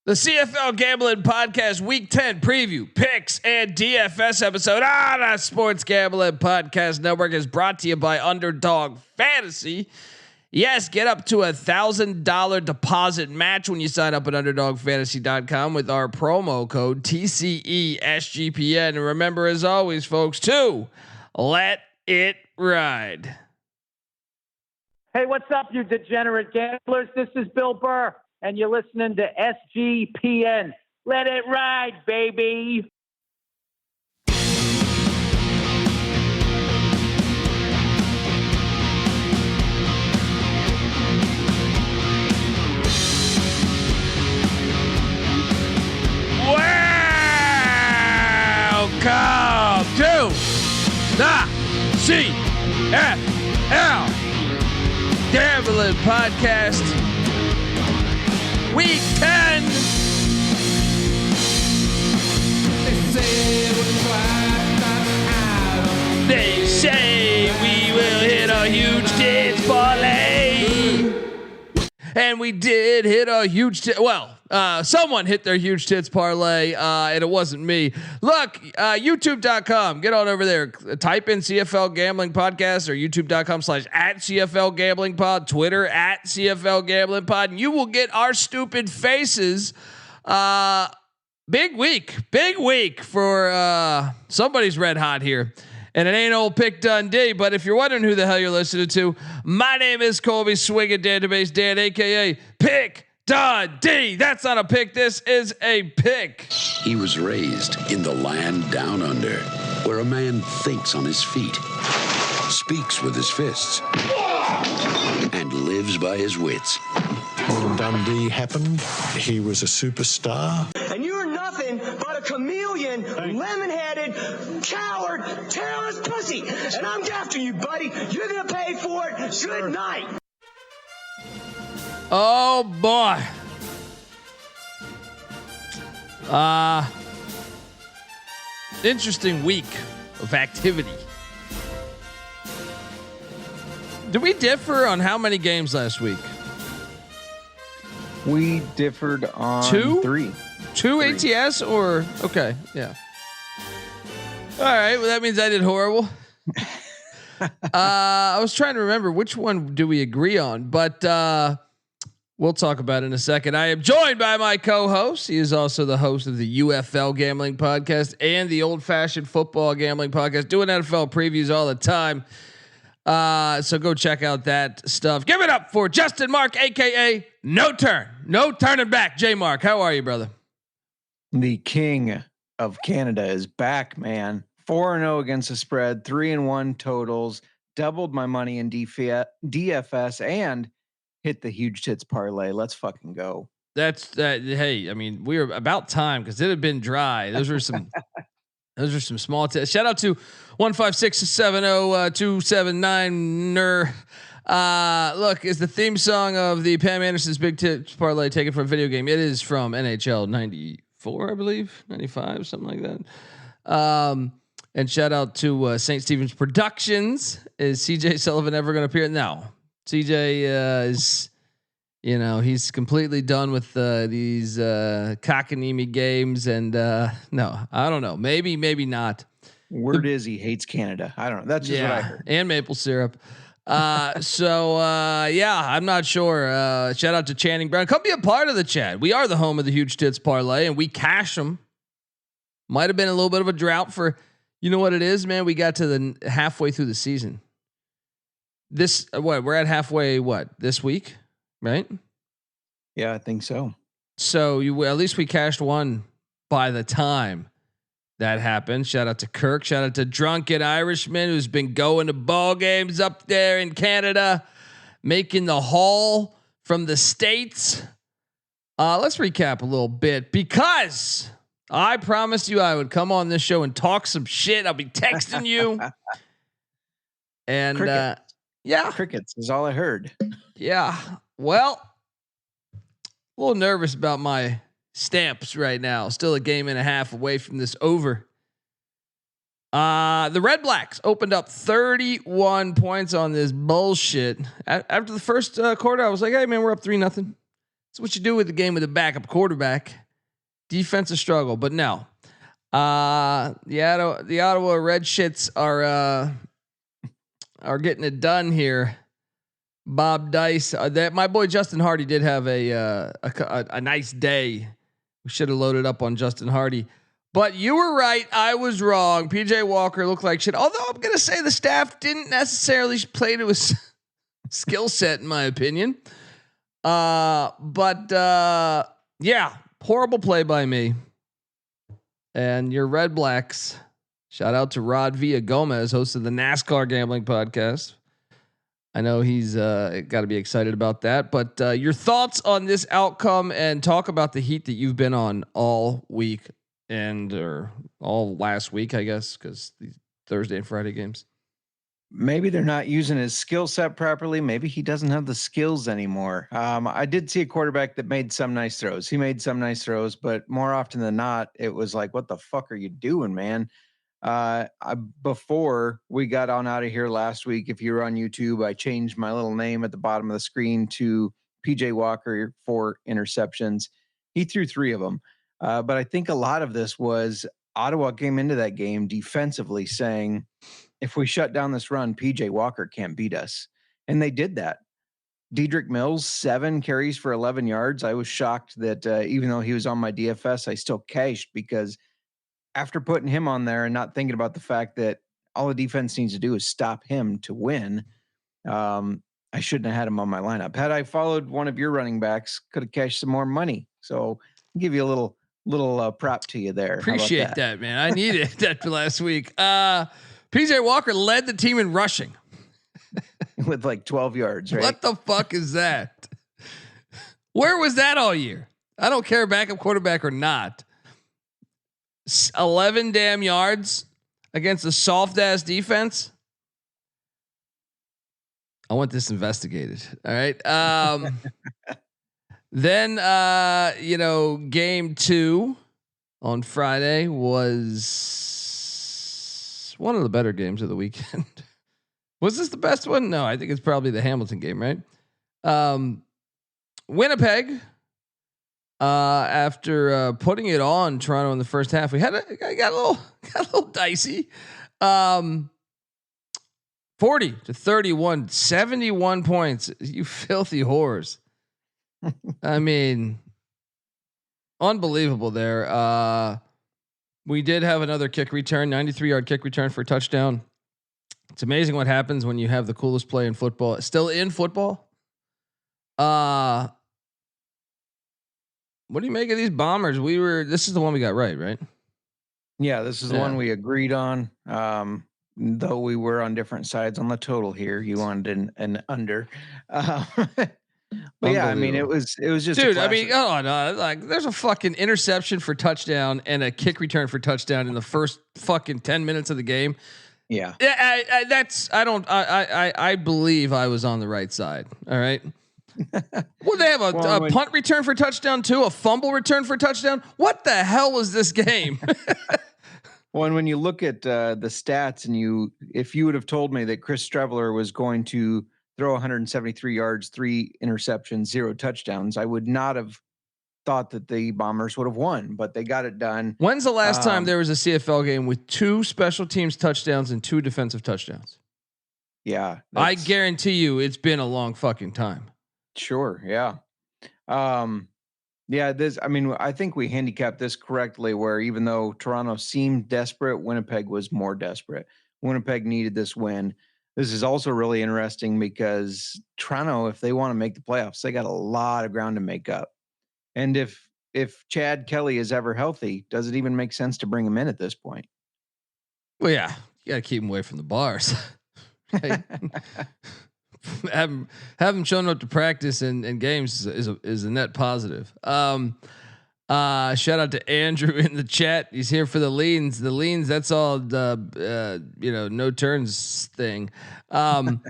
The CFL Gambling Podcast Week 10 preview, picks, and DFS episode on the Sports Gambling Podcast Network is brought to you by Underdog Fantasy. Yes, get up to $1,000 deposit match when you sign up at UnderdogFantasy.com with our promo code TCE SGPN. And remember, as always, folks, to let it ride. Hey, what's up, you degenerate gamblers? This is Bill Burr, and you're listening to SGPN. Let it ride, baby. Welcome to the CFL Gambling Podcast Week 10. They say we will hit a huge Tits parlay, and we did hit a huge someone hit their huge Tits parlay, and it wasn't me. Look, youtube.com, get on over there, type in CFL Gambling Podcast or youtube.com/@CFL Gambling Pod, Twitter @CFL Gambling Pod, and you will get our stupid faces. Big week for somebody's red hot here. And it ain't old Pick Dundee, but if you're wondering who the hell you're listening to, my name is Colby Swinging Database Dan, aka Pick Dundee. That's not a pick. This is a pick. He was raised in the land down under, where a man thinks on his feet, speaks with his fists, and lives by his wits. When Dundee happened, he was a superstar. And you're nothing but a chameleon, lemon-headed, coward, terrorist pussy. And I'm after you, buddy. You're going to pay for it. Good night. Oh boy. Interesting week of activity. Did we differ on how many games last week? We differed on three ATS or okay. Yeah. All right. Well, that means I did horrible. I was trying to remember which one do we agree on, but, we'll talk about it in a second. I am joined by my co-host. He is also the host of the UFL Gambling Podcast and the Old Fashioned Football Gambling Podcast, doing NFL previews all the time. So go check out that stuff. Give it up for JMark, aka No Turning Back. JMark, how are you, brother? The king of Canada is back, man. 4-0 against the spread, 3-1 totals, doubled my money in DFS, and hit the huge Tits parlay. Let's fucking go. That's hey, I mean, we were about time because it had been dry. Those were some small tests. Shout out to 156702799. Look, is the theme song of the Pam Anderson's Big Tits parlay taken from a video game? It is from NHL 94, I believe, 95, something like that. And shout out to St. Stephen's Productions. Is CJ Sullivan ever going to appear? No. CJ is, he's completely done with these cockanimi games, and no, I don't know. Maybe not. Word is he hates Canada. I don't know. That's just what I heard. And maple syrup. I'm not sure. Shout out to Channing Brown. Come be a part of the chat. We are the home of the huge Tits parlay, and we cash them. Might have been a little bit of a drought for, you know what it is, man. We got to the halfway through the season. We're at halfway, this week, right? Yeah, I think so. So at least we cashed one by the time that happened. Shout out to Kirk. Shout out to Drunken Irishman, who's been going to ball games up there in Canada, making the haul from the States. Let's recap a little bit, because I promised you I would come on this show and talk some shit. I'll be texting you. And crickets is all I heard. Yeah. Well, a little nervous about my stamps right now. Still a game and a half away from this over. The Red Blacks opened up 31 points on this bullshit. After the first quarter, I was like, hey man, we're up 3-0. That's what you do with the game with a backup quarterback. Defensive struggle, but no. The Ottawa Red Shits are getting it done here. Bob Dice, that my boy Justin Hardy did have a nice day. We should have loaded up on Justin Hardy, but you were right. I was wrong. PJ Walker looked like shit. Although I'm gonna say the staff didn't necessarily play to his skill set, in my opinion. Yeah, horrible play by me. And your Red Blacks. Shout out to Rod Villa Gomez, host of the NASCAR Gambling Podcast. I know he's got to be excited about that. But your thoughts on this outcome, and talk about the heat that you've been on all week or all last week, I guess, because these Thursday and Friday games. Maybe they're not using his skill set properly. Maybe he doesn't have the skills anymore. I did see a quarterback that made some nice throws. He made some nice throws, but more often than not, it was like, what the fuck are you doing, man? Before we got on out of here last week, if you were on YouTube, I changed my little name at the bottom of the screen to PJ Walker for interceptions. He threw 3 of them. But I think a lot of this was Ottawa came into that game defensively saying, if we shut down this run, PJ Walker can't beat us. And they did that. Dedrick Mills, 7 carries for 11 yards. I was shocked that even though he was on my DFS, I still cashed, because after putting him on there and not thinking about the fact that all the defense needs to do is stop him to win, I shouldn't have had him on my lineup. Had I followed one of your running backs, could have cashed some more money. So I'll give you a little prop to you there. Appreciate that, man. I needed that for last week. PJ Walker led the team in rushing with like 12 yards, right? What the fuck is that? Where was that all year? I don't care, backup quarterback or not. 11 damn yards against a soft ass defense. I want this investigated. All right. Then, game 2 on Friday was one of the better games of the weekend. Was this the best one? No, I think it's probably the Hamilton game, right? Winnipeg, after putting it on Toronto in the first half, we got a little dicey. 40-31, 71 points. You filthy whores. I mean, unbelievable there. We did have another kick return, 93-yard kick return for a touchdown. It's amazing what happens when you have the coolest play in football. Still in football. What do you make of these Bombers? This is the one we got right? Yeah, this is the one we agreed on. Though we were on different sides on the total here. You wanted an under. But yeah, I mean, it was just, dude. I mean, like there's a fucking interception for touchdown and a kick return for touchdown in the first fucking 10 minutes of the game. Yeah. I believe I was on the right side. All right. Well, they have a punt return for touchdown too, a fumble return for touchdown. What the hell was this game? Well, and when you look at the stats, and if you would have told me that Chris Streveler was going to throw 173 yards, 3 interceptions, 0 touchdowns, I would not have thought that the Bombers would have won, but they got it done. When's the last time there was a CFL game with 2 special teams touchdowns and 2 defensive touchdowns? Yeah. I guarantee you it's been a long fucking time. Sure. Yeah. Yeah. I think we handicapped this correctly, where even though Toronto seemed desperate, Winnipeg was more desperate. Winnipeg needed this win. This is also really interesting because Toronto, if they want to make the playoffs, they got a lot of ground to make up. And if Chad Kelly is ever healthy, does it even make sense to bring him in at this point? Well, yeah, you got to keep him away from the bars. have him showing up to practice and games is a net positive. Shout out to Andrew in the chat. He's here for the leans. The leans, that's all the no turns thing. Then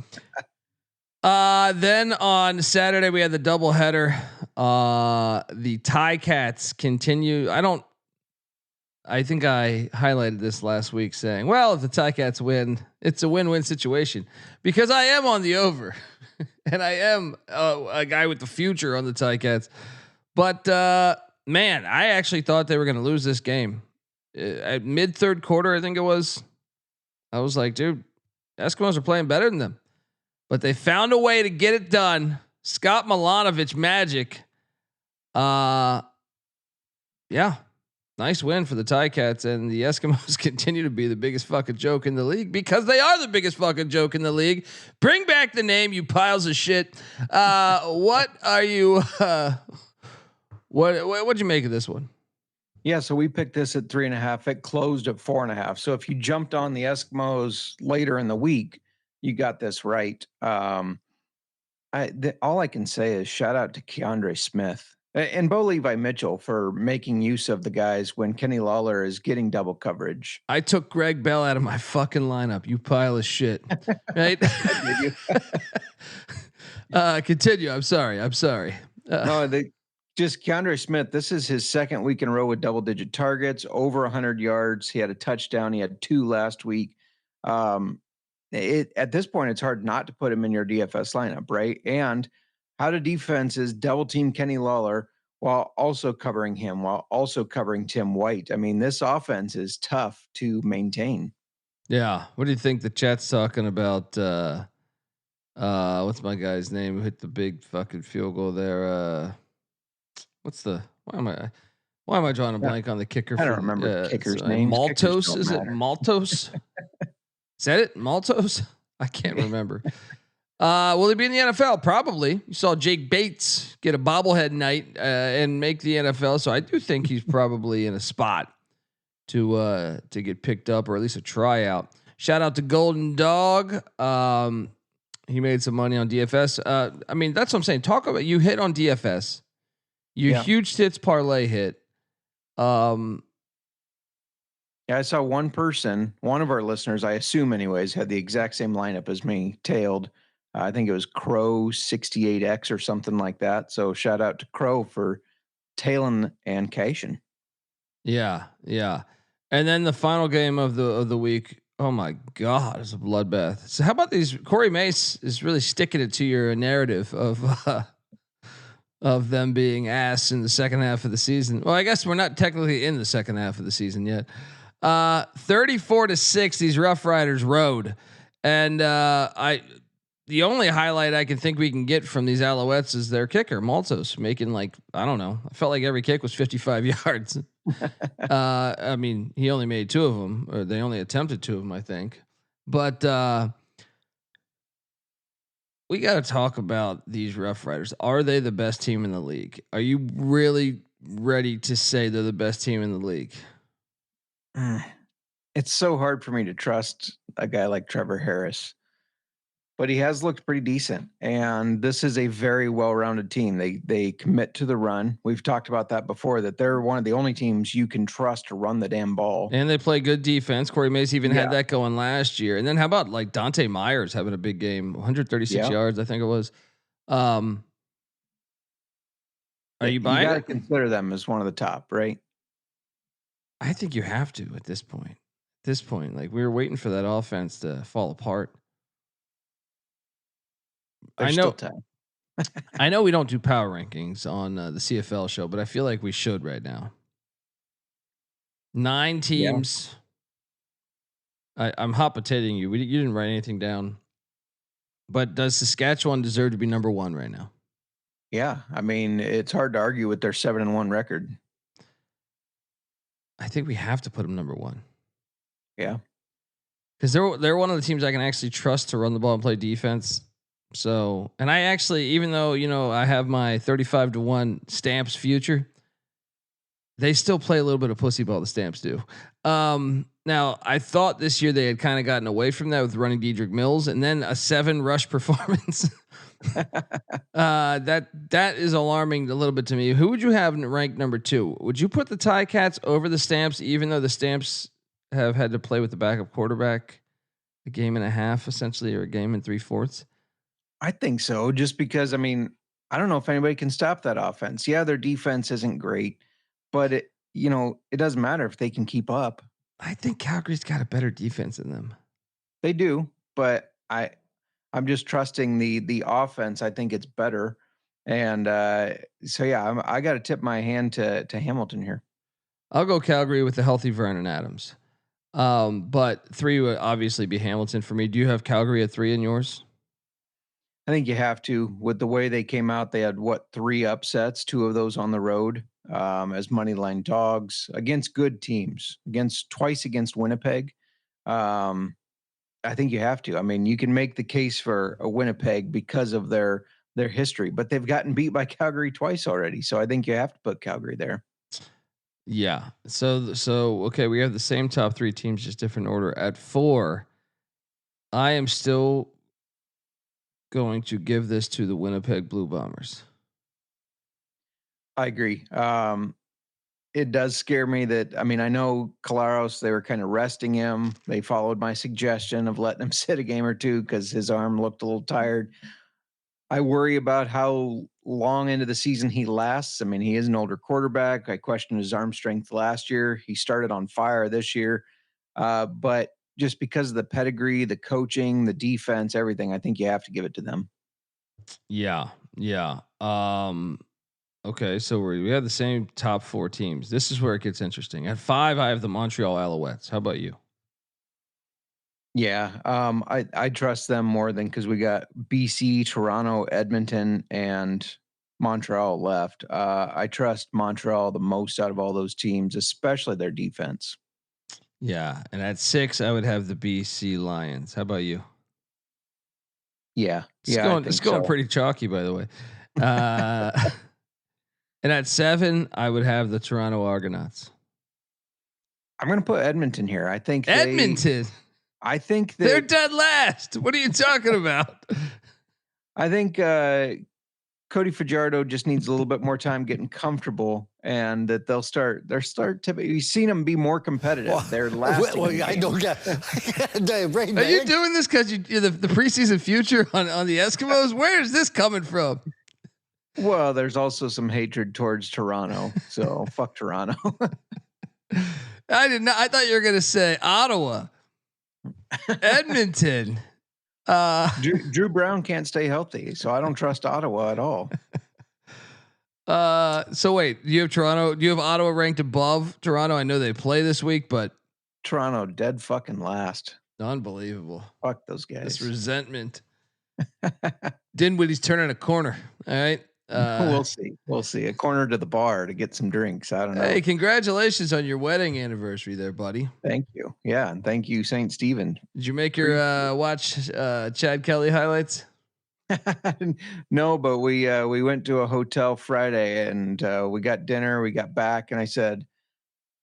on Saturday we had the doubleheader. The Tie Cats continue. I think I highlighted this last week saying, well, if the Ticats win, it's a win-win situation because I am on the over and I am a guy with the future on the Ticats. But man, I actually thought they were going to lose this game at mid third quarter. I think it was. I was like, dude, Eskimos are playing better than them, but they found a way to get it done. Scott Milanovic magic. Yeah. Nice win for the Ticats, and the Eskimos continue to be the biggest fucking joke in the league because they are the biggest fucking joke in the league. Bring back the name, you piles of shit. What are you? What'd you make of this one? Yeah, so we picked this at 3.5. It closed at 4.5. So if you jumped on the Eskimos later in the week, you got this right. All I can say is shout out to Keandre Smith and Bo Levi Mitchell for making use of the guys when Kenny Lawler is getting double coverage. I took Greg Bell out of my fucking lineup. You pile of shit. Right? Continue. I'm sorry. No, just Keandre Smith. This is his second week in a row with double-digit targets, over 100 yards. He had a touchdown. He had 2 last week. At this point, it's hard not to put him in your DFS lineup, right? And how do defenses double team Kenny Lawler while also covering him, while also covering Tim White? I mean, this offense is tough to maintain. Yeah. What do you think the chat's talking about? What's my guy's name who hit the big fucking field goal there? Why am I drawing a blank on the kicker? I don't remember the kicker's name. Maltos, is it Maltos? Is that it? Maltos? I can't remember. Will he be in the NFL? Probably. You saw Jake Bates get a bobblehead night and make the NFL, so I do think he's probably in a spot to get picked up or at least a tryout. Shout out to Golden Dog. He made some money on DFS. I mean, that's what I'm saying. Talk about you hit on DFS. Huge tits parlay hit. Yeah, I saw one of our listeners, I assume anyways, had the exact same lineup as me, tailed. I think it was Crow 68X or something like that. So shout out to Crow for tailing and cashing. Yeah. And then the final game of the week. Oh my God, it's a bloodbath. So how about these? Corey Mace is really sticking it to your narrative of them being ass in the second half of the season. Well, I guess we're not technically in the second half of the season yet. 34-6, these Rough Riders rode. And the only highlight I can think we can get from these Alouettes is their kicker, Maltos, making I don't know. I felt like every kick was 55 yards. I mean, he only made 2 of them, or they only attempted 2 of them, I think. But we got to talk about these Rough Riders. Are they the best team in the league? Are you really ready to say they're the best team in the league? It's so hard for me to trust a guy like Trevor Harris, but he has looked pretty decent. And this is a very well-rounded team. They commit to the run. We've talked about that before, that they're one of the only teams you can trust to run the damn ball. And they play good defense. Corey Mace even had that going last year. And then how about Dante Myers having a big game, 136 yards, I think it was. Are you buying? You got to consider them as one of the top, right? I think you have to at this point. We were waiting for that offense to fall apart. There's still time. I know we don't do power rankings on the CFL show, but I feel like we should right now. 9 teams. Yeah. I'm hot potatoing you. You didn't write anything down. But does Saskatchewan deserve to be number 1 right now? Yeah, I mean, it's hard to argue with their 7-1 record. I think we have to put them number 1. Yeah, because they're one of the teams I can actually trust to run the ball and play defense. So, and I actually, even though I have my 35-1 Stamps future, they still play a little bit of pussy ball. The Stamps do. Now I thought this year they had kind of gotten away from that with running Dedrick Mills and then a 7 rush performance. That is alarming a little bit to me. Who would you have ranked number 2? Would you put the Ticats over the Stamps, even though the Stamps have had to play with the backup quarterback a game and a half, essentially, or a game and 3/4? I think so. Just because, I mean, I don't know if anybody can stop that offense. Yeah, their defense isn't great, but it doesn't matter if they can keep up. I think Calgary's got a better defense than them. They do, but I'm just trusting the offense. I think it's better. And so, yeah, I got to tip my hand to Hamilton here. I'll go Calgary with the healthy Vernon Adams. But 3 would obviously be Hamilton for me. Do you have Calgary at 3 in yours? I think you have to. With the way they came out, they had 3 upsets, 2 of those on the road as money line dogs against good teams, twice against Winnipeg. I think you have to. I mean, you can make the case for a Winnipeg because of their history, but they've gotten beat by Calgary twice already. So I think you have to put Calgary there. Yeah. So okay, we have the same top 3 teams, just different order. At 4, I am still going to give this to the Winnipeg Blue Bombers. I agree. It does scare me that, I mean, I know Collaros, they were kind of resting him. They followed my suggestion of letting him sit a game or 2 because his arm looked a little tired. I worry about how long into the season he lasts. I mean, he is an older quarterback. I questioned his arm strength last year. He started on fire this year. But just because of the pedigree, the coaching, the defense, everything, I think you have to give it to them. Yeah. Okay, so we have the same top 4 teams. This is where it gets interesting. At 5, I have the Montreal Alouettes. How about you? Yeah, I trust them more than because we got BC, Toronto, Edmonton, and Montreal left. I trust Montreal the most out of all those teams, especially their defense. Yeah, and at 6, I would have the BC Lions. How about you? Yeah, it's going pretty chalky, by the way. And at 7, I would have the Toronto Argonauts. I'm going to put Edmonton here. I think Edmonton. I think they're dead last. What are you talking about? I think Cody Fajardo just needs a little bit more time getting comfortable, and that they'll start to. You've seen them be more competitive. Well, they're last. I don't get. Are you doing this because you're the preseason future on the Eskimos? Where is this coming from? Well, there's also some hatred towards Toronto, so fuck Toronto. I did not. I thought you were going to say Ottawa, Edmonton. Drew Brown can't stay healthy, so I don't trust Ottawa at all. So wait, do you have Toronto? Do you have Ottawa ranked above Toronto? I know they play this week, but Toronto dead fucking last. Unbelievable. Fuck those guys. This resentment. Dinwiddie's turning a corner. All right. We'll see. A corner to the bar to get some drinks. I don't know. Hey, congratulations on your wedding anniversary there, buddy. Thank you. Yeah. And thank you, St. Stephen. Did you make your watch Chad Kelly highlights? No, but we went to a hotel Friday and we got dinner, we got back, and I said,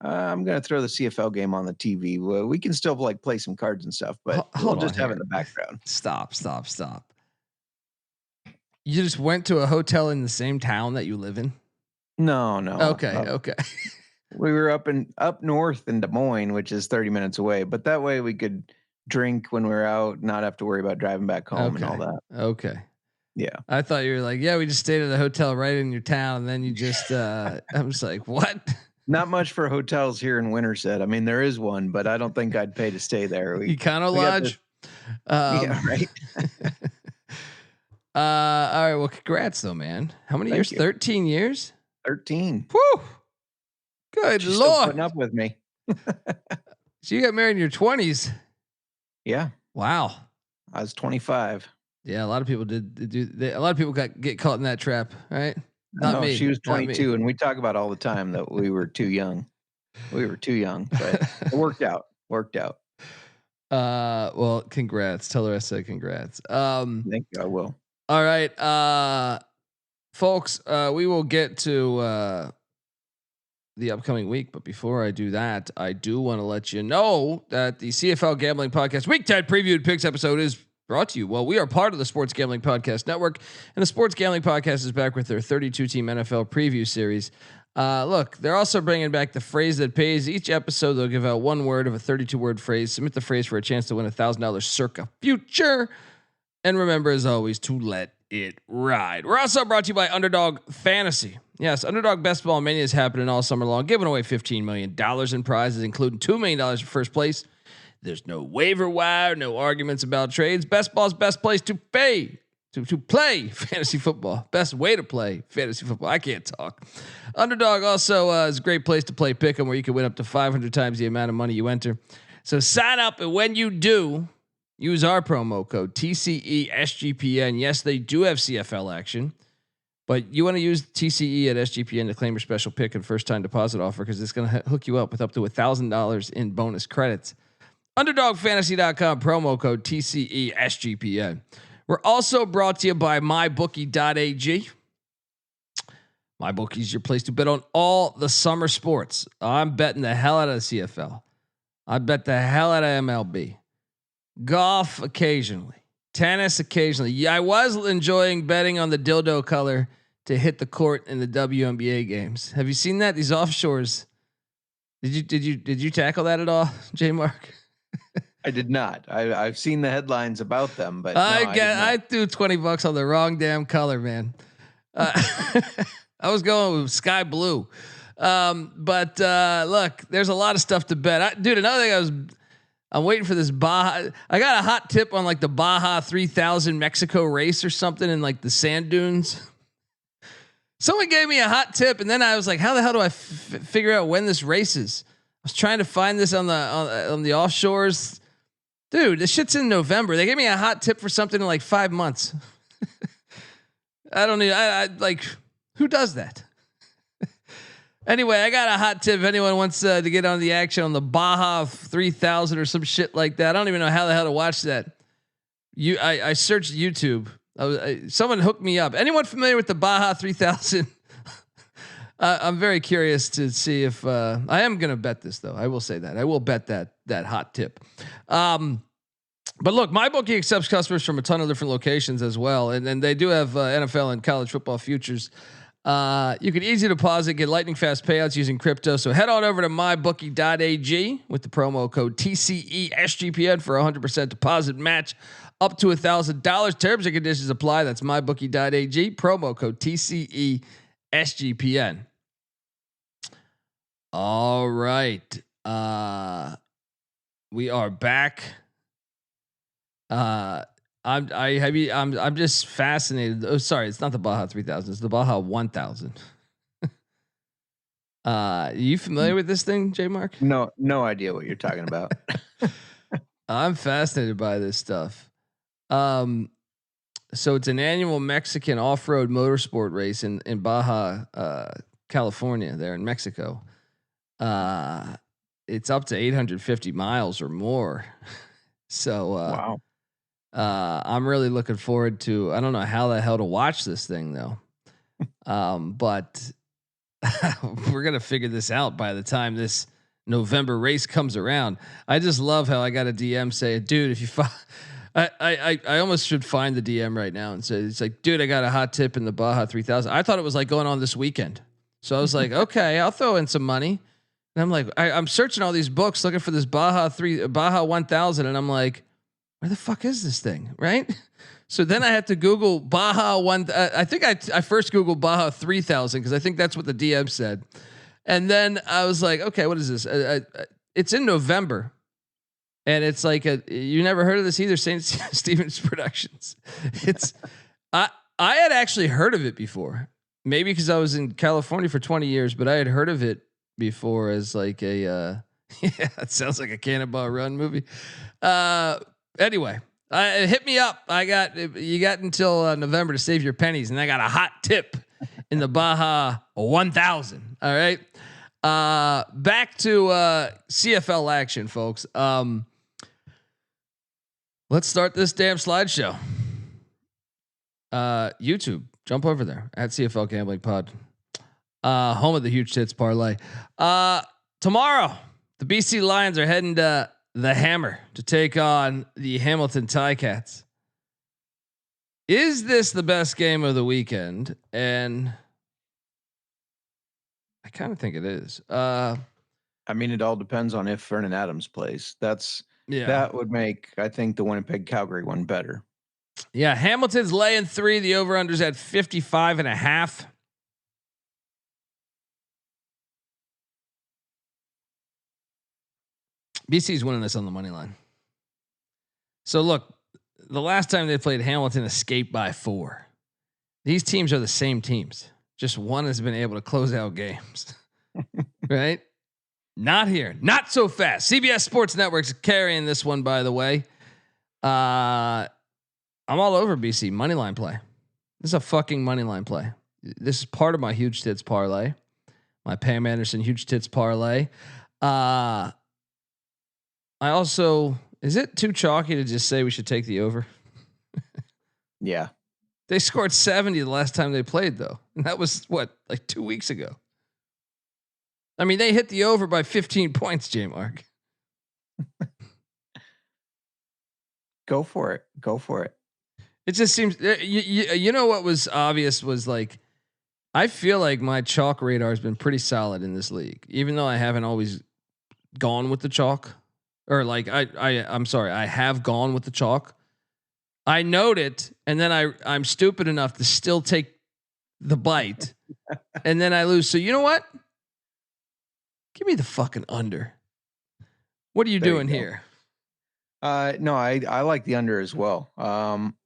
I'm going to throw the CFL game on the TV. Well, we can still play some cards and stuff, but we'll just have it in the background. Stop. You just went to a hotel in the same town that you live in? No. Okay. We were up north in Des Moines, which is 30 minutes away, but that way we could drink when we were out, not have to worry about driving back home and all that. Okay. Yeah. I thought you were like, yeah, we just stayed at a hotel right in your town. And then you just, I'm just like, what? Not much for hotels here in Winterset. I mean, there is one, but I don't think I'd pay to stay there. Econo Lodge. Yeah, right. All right. Well, congrats though, man. How many years? 13 years? 13. Whew. Good She's Lord. Still putting up with me. So you got married in your 20s. Yeah. Wow. I was 25. Yeah. A lot of people a lot of people get caught in that trap, right? Not me. She was 22, and we talk about all the time that we were too young. We were too young, but it worked out. Well, congrats. Tell her I said congrats. Thank you. I will. All right. Folks, we will get to the upcoming week, but before I do that, I do want to let you know that the CFL Gambling Podcast Week 10 Previewed Picks episode is brought to you. Well, we are part of the Sports Gambling Podcast Network, and the Sports Gambling Podcast is back with their 32-team NFL preview series. Look, they're also bringing back the phrase that pays. Each episode, they'll give out one word of a 32-word phrase. Submit the phrase for a chance to win $1,000 circa future. And remember, as always, to let it ride. We're also brought to you by Underdog Fantasy. Yes, Underdog Best Ball Mania is happening all summer long, giving away $15 million in prizes, including $2 million for first place. There's no waiver wire, no arguments about trades. Best Ball's best place to pay. To play fantasy football. Best way to play fantasy football. I can't talk. Underdog also is a great place to play pick'em, where you can win up to 500 times the amount of money you enter. So sign up, and when you do, use our promo code TCE SGPN. Yes, they do have CFL action, but you want to use TCE at SGPN to claim your special pick and first time deposit offer, because it's going to hook you up with up to $1,000 in bonus credits. UnderdogFantasy.com, promo code TCE SGPN. We're also brought to you by MyBookie.ag. MyBookie is your place to bet on all the summer sports. I'm betting the hell out of the CFL. I bet the hell out of MLB. Golf occasionally. Tennis occasionally. Yeah, I was enjoying betting on the dildo color to hit the court in the WNBA games. Have you seen that? These offshores. Did you tackle that at all, JMark? I did not. I've seen the headlines about them, but I threw $20 on the wrong damn color, man. I was going with sky blue. But look, there's a lot of stuff to bet. Dude, another thing I'm waiting for this Baja. I got a hot tip on like the Baja 3000 Mexico race or something in like the sand dunes. Someone gave me a hot tip, and then I was like, how the hell do I figure out when this race is? I was trying to find this on the offshores. Dude, this shit's in November. They gave me a hot tip for something in like 5 months. I don't need. I like, who does that? Anyway, I got a hot tip. If anyone wants to get on the action on the Baja 3000 or some shit like that, I don't even know how the hell to watch that. I searched YouTube. Someone hooked me up. Anyone familiar with the Baja 3000? I'm very curious to see if I am going to bet this, though. I will say that I will bet that hot tip. But look, MyBookie accepts customers from a ton of different locations as well, and they do have NFL and college football futures. You can easy deposit, get lightning fast payouts using crypto. So head on over to mybookie.ag with the promo code TCE SGPN for 100% deposit match up to $1,000. Terms and conditions apply. That's mybookie.ag, promo code TCE SGPN. All right. We are back. I'm just fascinated. Oh, sorry, it's not the Baja 3000. It's the Baja 1000. You familiar with this thing, JMark? No idea what you're talking about. I'm fascinated by this stuff. So it's an annual Mexican off-road motorsport race in Baja, California, there in Mexico. It's up to 850 miles or more. So, wow. I'm really looking forward to, I don't know how the hell to watch this thing though. But we're going to figure this out by the time this November race comes around. I just love how I got a DM say, dude, if you I almost should find the DM right now and say, it's like, dude, I got a hot tip in the Baja 3000. I thought it was like going on this weekend. So I was like, okay, I'll throw in some money. And I'm like, I'm searching all these books looking for this Baja 1000. And I'm like, where the fuck is this thing? Right. So then I had to Google Baja I think I first Googled Baja 3000 because I think that's what the DM said. And then I was like, okay, what is this? It's in November. And it's like you never heard of this either, St. Stephen's Productions. I had actually heard of it before. Maybe because I was in California for 20 years, but I had heard of it before as like a yeah, it sounds like a Cannonball Run movie. Anyway, hit me up. You got until November to save your pennies, and I got a hot tip in the Baja 1000. All right. Back to CFL action, folks. Let's start this damn slideshow. YouTube, jump over there at CFL Gambling Pod, home of the huge tits parlay. Tomorrow, the BC Lions are heading to the Hammer to take on the Hamilton Ticats. Is this the best game of the weekend? And I kind of think it is. I mean, it all depends on if Vernon Adams plays. That would make, I think, the Winnipeg Calgary one better. Yeah, Hamilton's laying 3. The over-under's at 55.5. BC's winning this on the money line. So look, the last time they played, Hamilton escaped by 4. These teams are the same teams. Just one has been able to close out games, right? Not here. Not so fast. CBS Sports Network's carrying this one, by the way. I'm all over BC money line play. This is a fucking money line play. This is part of my huge tits parlay. My Pam Anderson huge tits parlay. I also, is it too chalky to just say we should take the over? Yeah. They scored 70 the last time they played, though. And that was what, like 2 weeks ago. I mean, they hit the over by 15 points, JMark. Go for it. Go for it. It just seems, you know what was obvious was like, I feel like my chalk radar has been pretty solid in this league, even though I haven't always gone with the chalk, or like I'm sorry, I have gone with the chalk. I note it, and then I'm stupid enough to still take the bite, and then I lose. So you know what? Give me the fucking under. What are you doing here? No, I like the under as well.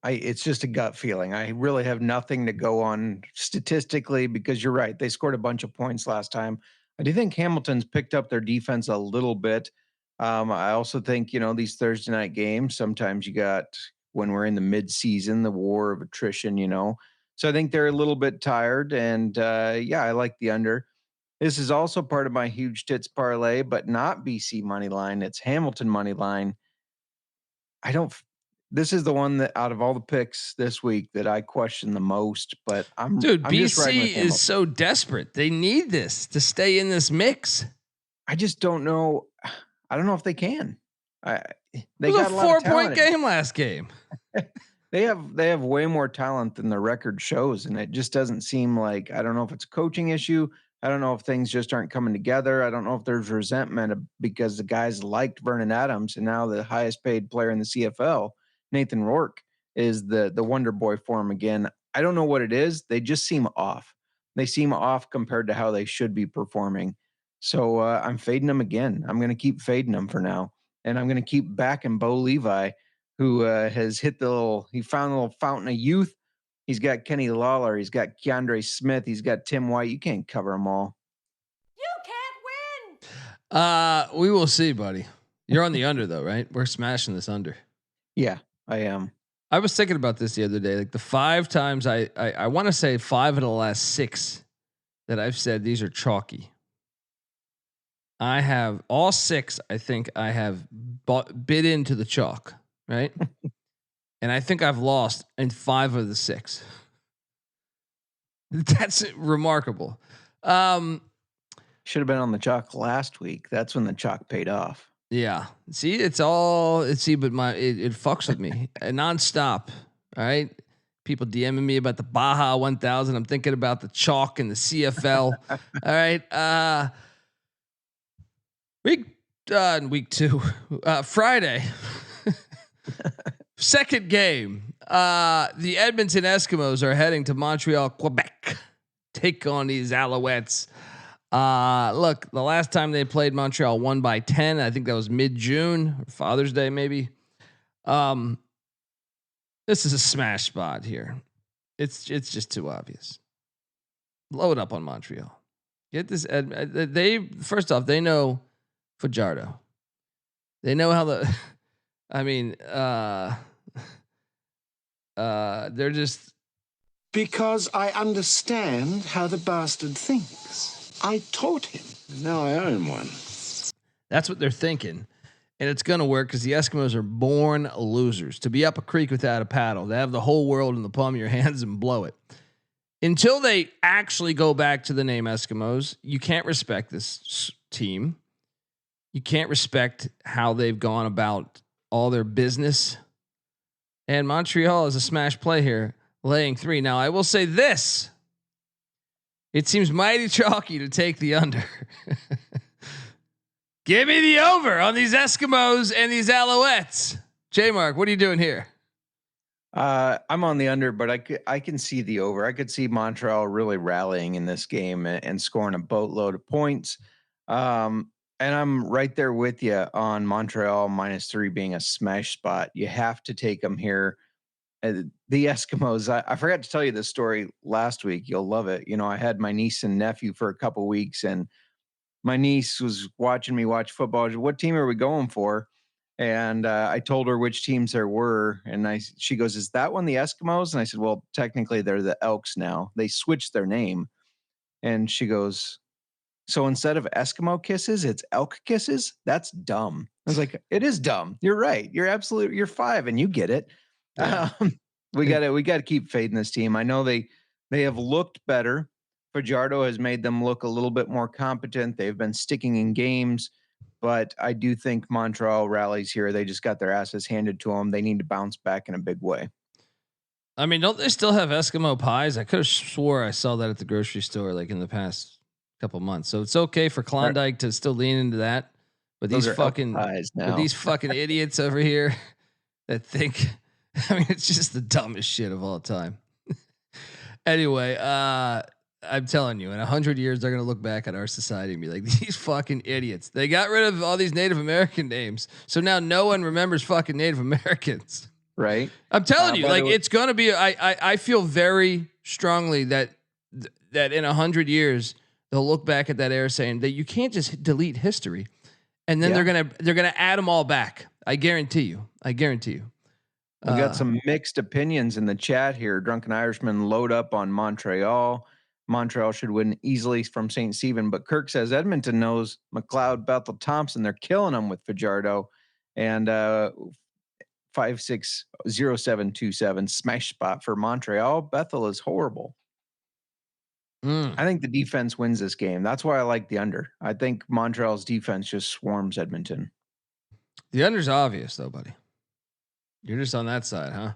It's just a gut feeling. I really have nothing to go on statistically because you're right. They scored a bunch of points last time. I do think Hamilton's picked up their defense a little bit. I also think, these Thursday night games, sometimes you got, when we're in the mid-season, the war of attrition, So I think they're a little bit tired, and I like the under. This is also part of my huge tits parlay, but not BC money line. It's Hamilton money line. This is the one that out of all the picks this week that I question the most, but I'm BC is so desperate. They need this to stay in this mix. I just don't know. I don't know if they can. They got a 4-point game last game. They have way more talent than the record shows, and it just doesn't seem like, I don't know if it's a coaching issue. I don't know if things just aren't coming together. I don't know if there's resentment because the guys liked Vernon Adams, and now the highest paid player in the CFL, Nathan Rourke, is the wonder boy for him again. I don't know what it is. They just seem off. They seem off compared to how they should be performing. So I'm fading them again. I'm going to keep fading them for now. And I'm going to keep backing Bo Levi, who has he found a little fountain of youth. He's got Kenny Lawler. He's got Keandre Smith. He's got Tim White. You can't cover them all. You can't win. We will see, buddy. You're on the under though, right? We're smashing this under. Yeah, I am. I was thinking about this the other day. Like the 5 times I want to say 5 of the last 6 that I've said these are chalky. I have all 6. I think I have bid into the chalk, right? And I think I've lost in 5 of the 6. That's remarkable. Should have been on the chalk last week. That's when the chalk paid off. Yeah. See, but it fucks with me nonstop. All right. People DMing me about the Baja 1000. I'm thinking about the chalk and the CFL. All right. Week 2, Friday, second game. The Edmonton Eskimos are heading to Montreal, Quebec, take on these Alouettes. Look, the last time they played, Montreal won by 10. I think that was mid-June, Father's Day, maybe. This is a smash spot here. It's just too obvious. Load up on Montreal. Get this. First off, they know Fajardo. They know how they're just. Because I understand how the bastard thinks. I taught him. Now I own one. That's what they're thinking. And it's going to work because the Eskimos are born losers. To be up a creek without a paddle, to have the whole world in the palm of your hands and blow it. Until they actually go back to the name Eskimos, you can't respect this team. You can't respect how they've gone about all their business. And Montreal is a smash play here, laying 3. Now, I will say this. It seems mighty chalky to take the under. Give me the over on these Eskimos and these Alouettes. JMark, what are you doing here? I'm on the under, but I can see the over. I could see Montreal really rallying in this game and scoring a boatload of points. And I'm right there with you on Montreal -3 being a smash spot. You have to take them here. The Eskimos, I forgot to tell you this story last week. You'll love it. You know, I had my niece and nephew for a couple weeks, and my niece was watching me watch football. She said, "What team are we going for?" And I told her which teams there were. And she goes, "Is that one the Eskimos?" And I said, "Well, technically they're the Elks now. They switched their name." And she goes, "So instead of Eskimo kisses, it's elk kisses? That's dumb." I was like, "It is dumb. You're right. You're 5 and you get it." Yeah. We gotta keep faith in this team. I know they have looked better. Fajardo has made them look a little bit more competent. They've been sticking in games, but I do think Montreal rallies here. They just got their asses handed to them. They need to bounce back in a big way. I mean, don't they still have Eskimo pies? I could have swore I saw that at the grocery store like in the past couple months. So it's okay for Klondike to still lean into that. But these fucking idiots over here that think, I mean, it's just the dumbest shit of all time. Anyway, I'm telling you, in 100 years, they're going to look back at our society and be like, these fucking idiots. They got rid of all these Native American names. So now no one remembers fucking Native Americans. Right. I'm telling you, like, it's going to be, I feel very strongly that in 100 years, they'll look back at that era saying that you can't just delete history. And then they're going to add them all back. I guarantee you. We got some mixed opinions in the chat here. Drunken Irishman load up on Montreal. Montreal should win easily from St. Stephen, but Kirk says Edmonton knows McLeod, Bethel, Thompson. They're killing them with Fajardo, and 560727 smash spot for Montreal. Bethel is horrible. I think the defense wins this game. That's why I like the under. I think Montreal's defense just swarms Edmonton. The under's obvious though, buddy. You're just on that side, huh?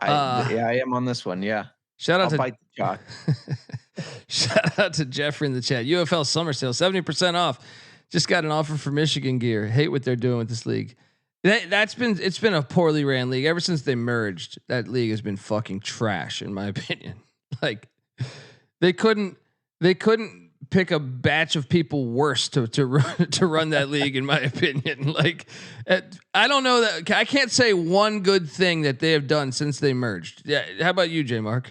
I am on this one. Yeah. Shout out to bite the chalk. Shout out to Jeffrey in the chat. UFL summer sale, 70% off. Just got an offer for Michigan gear. Hate what they're doing with this league. It's been a poorly ran league ever since they merged. That league has been fucking trash, in my opinion. Like they couldn't pick a batch of people worse to run that league, in my opinion. Like I don't know that I can't say one good thing that they have done since they merged. Yeah, how about you, JMark?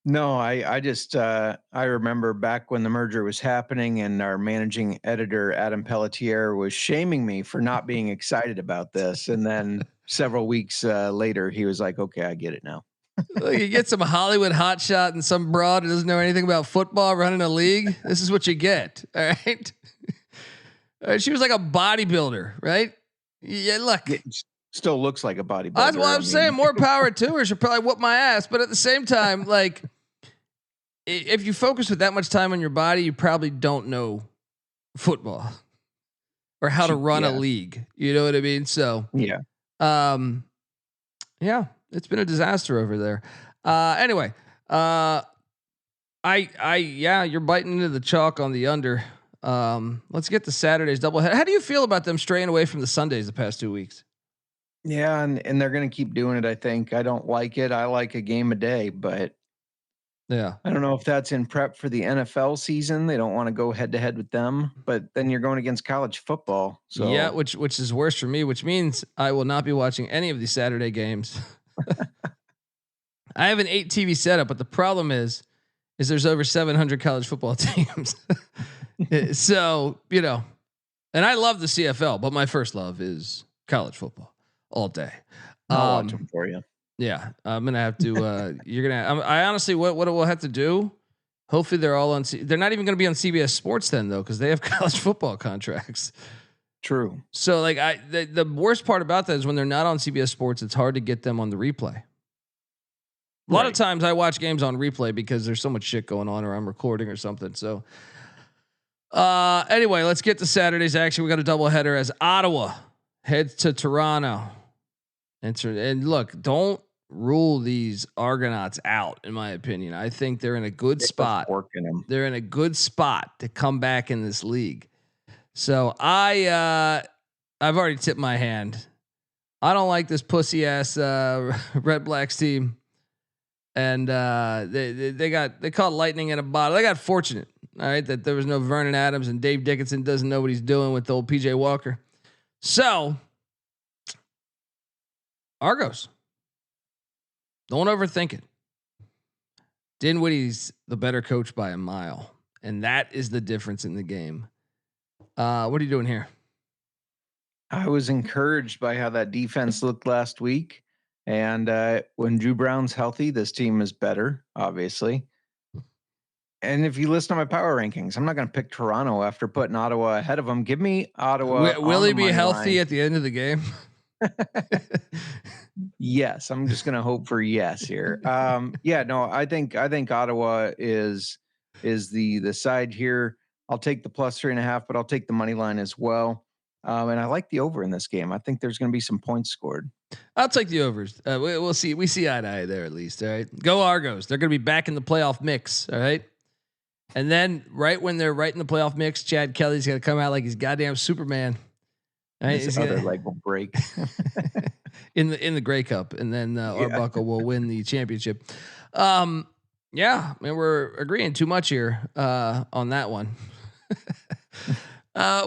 No, I just I remember back when the merger was happening and our managing editor Adam Pelletier was shaming me for not being excited about this, and then several weeks later he was like, "Okay, I get it now." Look, you get some Hollywood hotshot and some broad who doesn't know anything about football running a league. This is what you get. All right. She was like a bodybuilder, right? Yeah. Look, it still looks like a bodybuilder. That's why I'm saying more power to her. She'll probably whoop my ass. But at the same time, like if you focus with that much time on your body, you probably don't know football or how to run a league. You know what I mean? So yeah. Yeah. It's been a disaster over there. Anyway, you're biting into the chalk on the under. Let's get to Saturday's doubleheader. How do you feel about them straying away from the Sundays the past 2 weeks? Yeah, and they're going to keep doing it. I think. I don't like it. I like a game a day, but yeah, I don't know if that's in prep for the NFL season. They don't want to go head to head with them, but then you're going against college football. So yeah, which is worse for me. Which means I will not be watching any of these Saturday games. I have an 8 TV setup, but the problem is there's over 700 college football teams. So, you know, and I love the CFL, but my first love is college football all day. I'll watch them for you. Yeah. I'm going to have to, I honestly, what we'll have to do, hopefully they're all on, they're not even going to be on CBS Sports then though, cause they have college football contracts. True. So like the worst part about that is when they're not on CBS Sports, it's hard to get them on the replay. A lot of times I watch games on replay because there's so much shit going on or I'm recording or something. So anyway, let's get to Saturday's action. We got a doubleheader as Ottawa heads to Toronto. And look, don't rule these Argonauts out, in my opinion. I think they're in a good spot. They're in a good spot to come back in this league. So I've already tipped my hand. I don't like this pussy ass Red Blacks team. And they caught lightning in a bottle. They got fortunate. All right, that there was no Vernon Adams and Dave Dickinson doesn't know what he's doing with the old PJ Walker. So, Argos, don't overthink it. Dinwiddie's the better coach by a mile, and that is the difference in the game. What are you doing here? I was encouraged by how that defense looked last week. And when Drew Brown's healthy, this team is better, obviously. And if you listen to my power rankings, I'm not going to pick Toronto after putting Ottawa ahead of them. Give me Ottawa. Will he be healthy at the end of the game? Yes, I'm just going to hope for yes here. I think Ottawa is the side here. I'll take the plus 3.5, but I'll take the money line as well. And I like the over in this game. I think there's going to be some points scored. I'll take the overs. We'll see. We see eye to eye there at least. All right, go Argos. They're going to be back in the playoff mix. All right, and then right when they're right in the playoff mix, Chad Kelly's going to come out like he's goddamn Superman. Right? His other leg will break in the Grey Cup, and then Arbuckle will win the championship. Yeah, I mean, we're agreeing too much here on that one.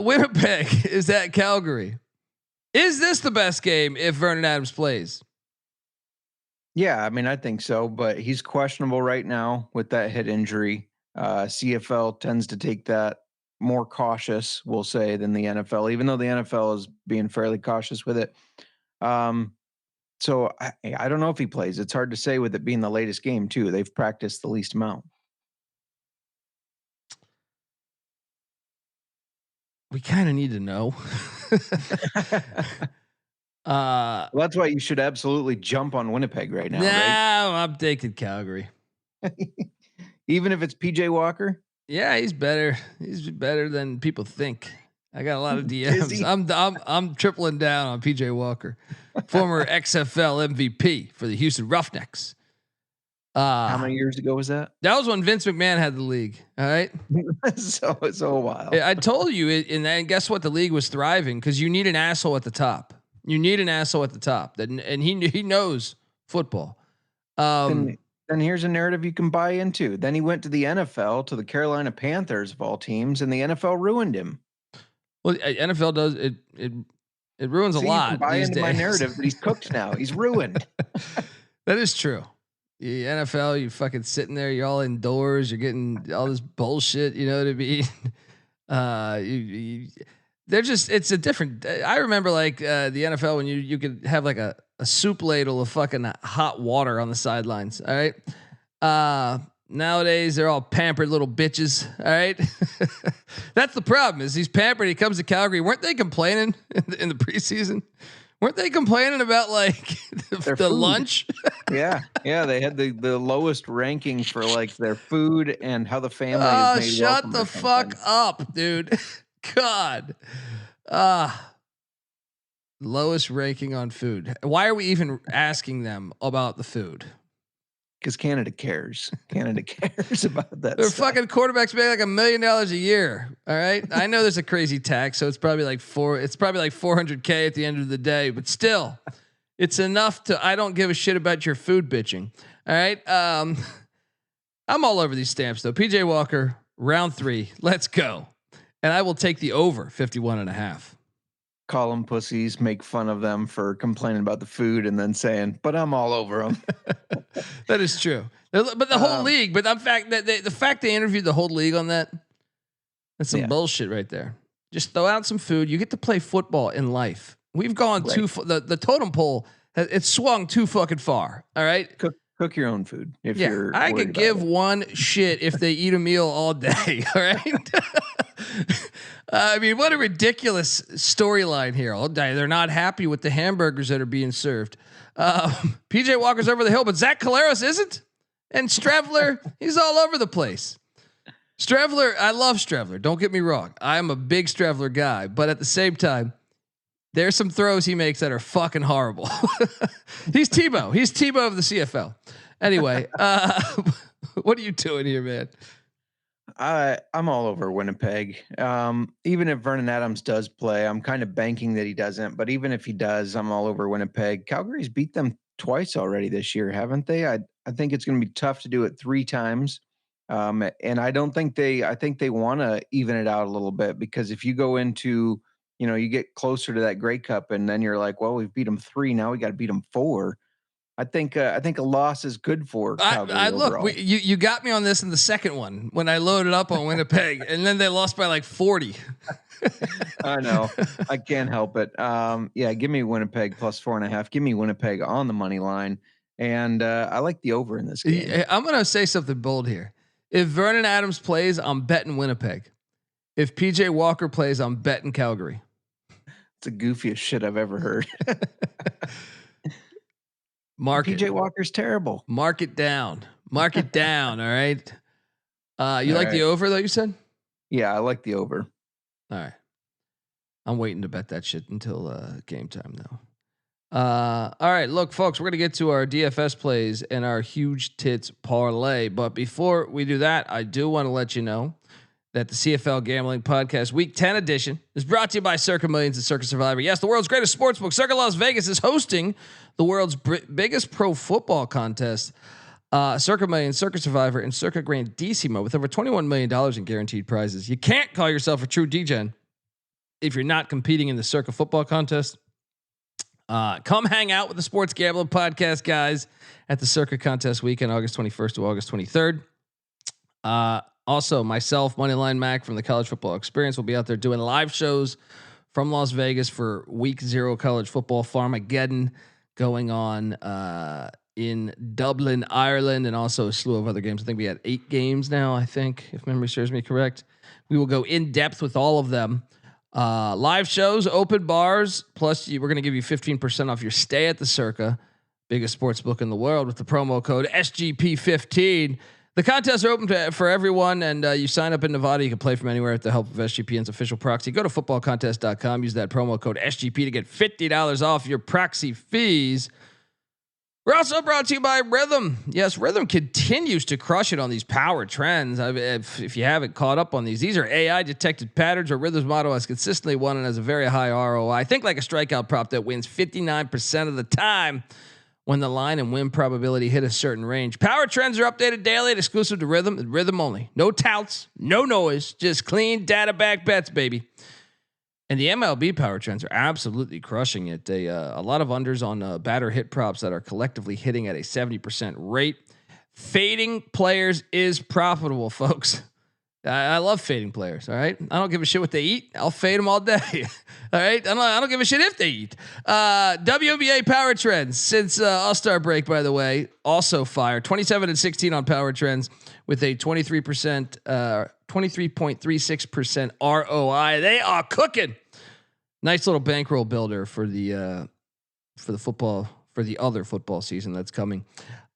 Winnipeg is at Calgary. Is this the best game if Vernon Adams plays? Yeah, I mean, I think so, but he's questionable right now with that hip injury. CFL tends to take that more cautious, we'll say, than the NFL, even though the NFL is being fairly cautious with it. So I don't know if he plays. It's hard to say with it being the latest game too. They've practiced the least amount. We kind of need to know. Well, that's why you should absolutely jump on Winnipeg right now. Right? I'm taking Calgary. Even if it's PJ Walker? Yeah, he's better. He's better than people think. I got a lot of DMs. I'm tripling down on PJ Walker, former XFL MVP for the Houston Roughnecks. How many years ago was that? That was when Vince McMahon had the league. All right. So it's a while. I told you and guess what? The league was thriving because you need an asshole at the top. You need an asshole at the top. And he knows football. Then here's a narrative you can buy into. Then he went to the NFL, to the Carolina Panthers of all teams, and the NFL ruined him. Well, NFL does it. It ruins a lot. You can buy into my narrative, but he's cooked now. He's ruined. That is true. The NFL, you fucking sitting there, you're all indoors, you're getting all this bullshit. You know what I mean? They're just. It's a different. I remember like the NFL when you could have like a soup ladle of fucking hot water on the sidelines. All right. Nowadays they're all pampered little bitches. All right. That's the problem is he's pampered. He comes to Calgary. Weren't they complaining in the preseason? Weren't they complaining about like the lunch? Yeah. They had the lowest ranking for like their food and how the family is made. Shut the fuck up, dude. God. Lowest ranking on food. Why are we even asking them about the food? Because Canada cares. Canada cares about that. Their fucking quarterbacks make like $1 million a year. All right. I know there's a crazy tax, so it's probably like $400K at the end of the day, but still, it's enough to. I don't give a shit about your food bitching. All right. I'm all over these stamps though. PJ Walker, round 3. Let's go. And I will take the over 51.5. Call them pussies, make fun of them for complaining about the food, and then saying, "But I'm all over them." That is true. But the whole league. But the fact they interviewed the whole league on that's some bullshit right there. Just throw out some food. You get to play football in life. We've gone too. The totem pole it's swung too fucking far. All right. Cook your own food. If you're I could give one shit if they eat a meal all day. All right. I mean, what a ridiculous storyline here. All day. They're not happy with the hamburgers that are being served. PJ Walker's over the hill, but Zach Collaros isn't. And Strevler, he's all over the place. Strevler, I love Strevler. Don't get me wrong. I'm a big Strevler guy, but at the same time, there's some throws he makes that are fucking horrible. He's Tebow. He's Tebow of the CFL. Anyway, what are you doing here, man? I'm all over Winnipeg. Even if Vernon Adams does play, I'm kind of banking that he doesn't. But even if he does, I'm all over Winnipeg. Calgary's beat them twice already this year, haven't they? I think it's going to be tough to do it 3 times. And I think they want to even it out a little bit, because if you go into, you get closer to that Grey Cup and then you're like, well, we've beat them 3. Now we got to beat them 4. I think a loss is good for Calgary overall. Look, you got me on this in the second one when I loaded up on Winnipeg, and then they lost by like 40. I know. I can't help it. Yeah, give me Winnipeg plus 4.5. Give me Winnipeg on the money line, and I like the over in this game. I'm gonna say something bold here. If Vernon Adams plays, I'm betting Winnipeg. If PJ Walker plays, I'm betting Calgary. It's the goofiest shit I've ever heard. PJ Walker's terrible. Mark it down. Mark it down. All right. You like the over though, you said? Yeah, I like the over. All right. I'm waiting to bet that shit until game time though. All right, look, folks, we're going to get to our DFS plays and our huge tits parlay. But before we do that, I do want to let you know that the CFL Gambling Podcast Week 10 edition is brought to you by Circa Millions and Circa Survivor. Yes, the world's greatest sportsbook, Circa Las Vegas, is hosting the world's biggest pro football contest, Circa Millions, Circa Survivor, and Circa Grandissimo, with over $21 million in guaranteed prizes. You can't call yourself a true DGen if you're not competing in the Circa football contest. Come hang out with the Sports Gambling Podcast guys at the Circa Contest Weekend, August 21st to August 23rd. Also, myself, Moneyline Mac from the College Football Experience, will be out there doing live shows from Las Vegas for Week 0 College Football Farmageddon going on in Dublin, Ireland, and also a slew of other games. I think we had 8 games now, I think, if memory serves me correct. We will go in depth with all of them. Live shows, open bars, plus we're going to give you 15% off your stay at the Circa, biggest sports book in the world, with the promo code SGP15. The contests are open for everyone, and you sign up in Nevada. You can play from anywhere with the help of SGPN's official proxy. Go to footballcontest.com. Use that promo code SGP to get $50 off your proxy fees. We're also brought to you by Rhythm. Yes, Rhythm continues to crush it on these power trends. If you haven't caught up on these are AI detected patterns where Rhythm's model has consistently won and has a very high ROI. Think like a strikeout prop that wins 59% of the time when the line and win probability hit a certain range. Power trends are updated daily and exclusive to Rhythm and Rhythm only. No touts, no noise, just clean data back bets, baby. And the MLB power trends are absolutely crushing it. A lot of unders on batter hit props that are collectively hitting at a 70% rate. Fading players is profitable, folks. I love fading players. All right. I don't give a shit what they eat. I'll fade them all day. All right. I don't give a shit if they eat. WNBA power trends since All-Star break, by the way, also fire 27-16 on power trends with a 23.36% ROI. They are cooking. Nice little bankroll builder for the football, for the other football season that's coming.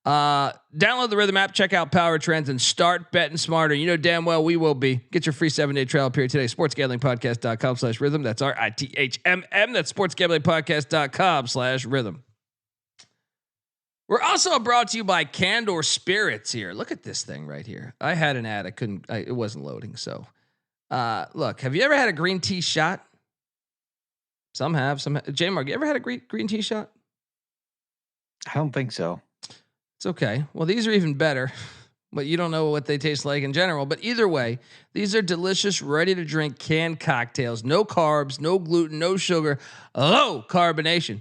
Download the Rhythm app, check out power trends, and start betting smarter. You know damn well we will be. Get your free 7-day trial period today. sportsgamblingpodcast.com/rhythm. That's RITHMM. That's sportsgamblingpodcast.com/rhythm. We're also brought to you by Candor Spirits here. Look at this thing right here. I had an ad. It wasn't loading. So look, have you ever had a green tea shot? Some have. JMark, you ever had a green tea shot? I don't think so. It's okay. Well, these are even better, but you don't know what they taste like in general. But either way, these are delicious, ready to drink canned cocktails. No carbs, no gluten, no sugar, low carbonation,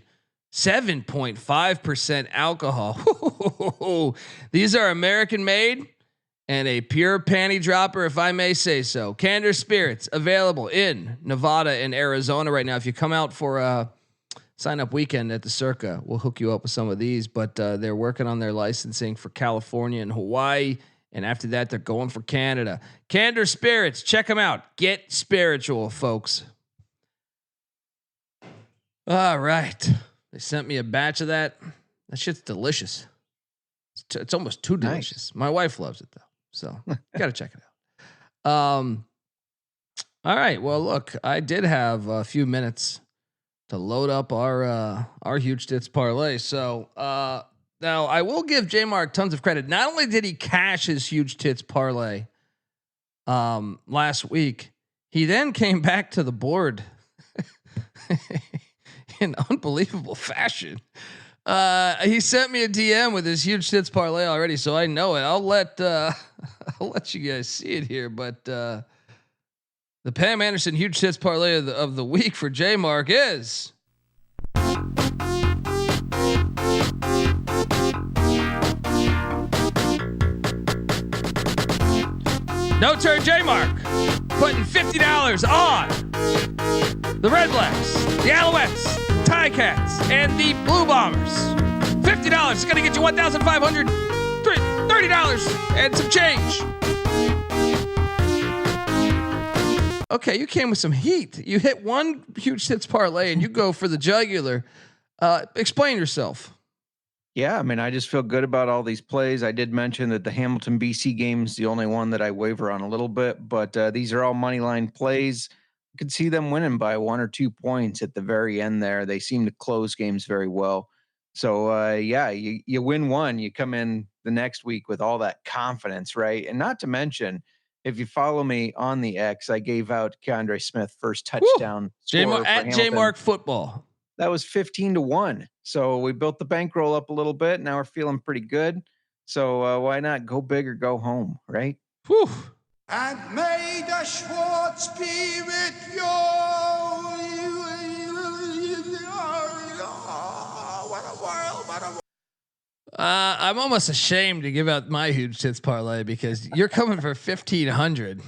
7.5% alcohol. These are American made and a pure panty dropper, if I may say so. Candor Spirits available in Nevada and Arizona right now. If you come out for sign up weekend at the Circa, we'll hook you up with some of these, but they're working on their licensing for California and Hawaii. And after that, they're going for Canada. Candor Spirits, check them out. Get spiritual, folks. All right. They sent me a batch of that. That shit's delicious. It's almost too delicious. Nice. My wife loves it though. So got to check it out. All right. Well, look, I did have a few minutes to load up our huge tits parlay. So now I will give JMark tons of credit. Not only did he cash his huge tits parlay last week, he then came back to the board in unbelievable fashion. He sent me a DM with his huge tits parlay already, so I know it. I'll let I'll let you guys see it here, but the Pam Anderson huge tits parlay of the week for JMark is no turn JMark putting $50 on the Red Blacks, the Alouettes, Ticats, and the Blue Bombers. $50. It's gonna get you $1,530 and some change. Okay, you came with some heat. You hit one huge hits parlay and you go for the jugular. Explain yourself. Yeah, I mean, I just feel good about all these plays. I did mention that the Hamilton BC game is the only one that I waver on a little bit, but these are all money line plays. You could see them winning by 1 or 2 points at the very end there. They seem to close games very well. So yeah, you win one, you come in the next week with all that confidence, right? And not to mention, if you follow me on the X, I gave out Keandre Smith first touchdown at JMarkfootball. That was 15-1. So we built the bankroll up a little bit. Now we're feeling pretty good. So why not go big or go home, right? Whew. And may the Schwartz be with you. What a world, what a world. I'm almost ashamed to give out my huge tits parlay because you're coming for 1,500.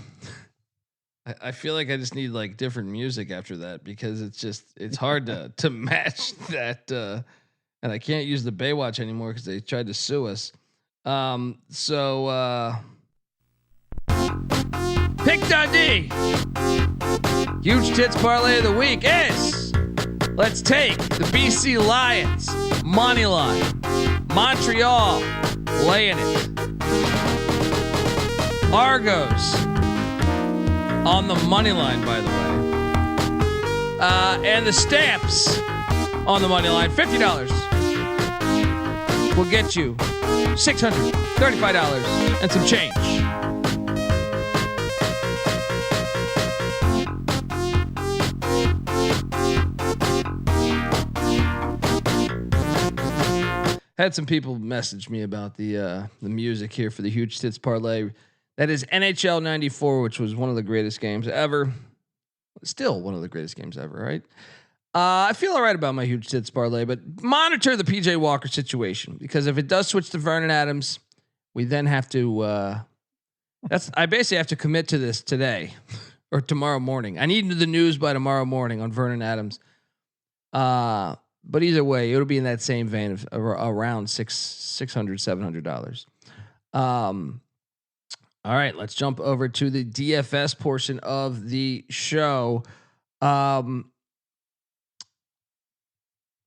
I feel like I just need like different music after that because it's hard to match that. And I can't use the Baywatch anymore because they tried to sue us. Pick Dundee. Huge tits parlay of the week is, let's take the BC Lions money line. Montreal laying it. Argos on the money line, by the way. And the Stamps on the money line, $50 will get you $635 and some change. Had some people message me about the music here for the huge tits parlay. That is NHL 94, which was one of the greatest games ever. Still one of the greatest games ever, right? I feel all right about my huge tits parlay, but monitor the PJ Walker situation because if it does switch to Vernon Adams, we then have to. I basically have to commit to this today or tomorrow morning. I need the news by tomorrow morning on Vernon Adams. But either way, it'll be in that same vein of around $600-$700. All right, let's jump over to the DFS portion of the show. How'd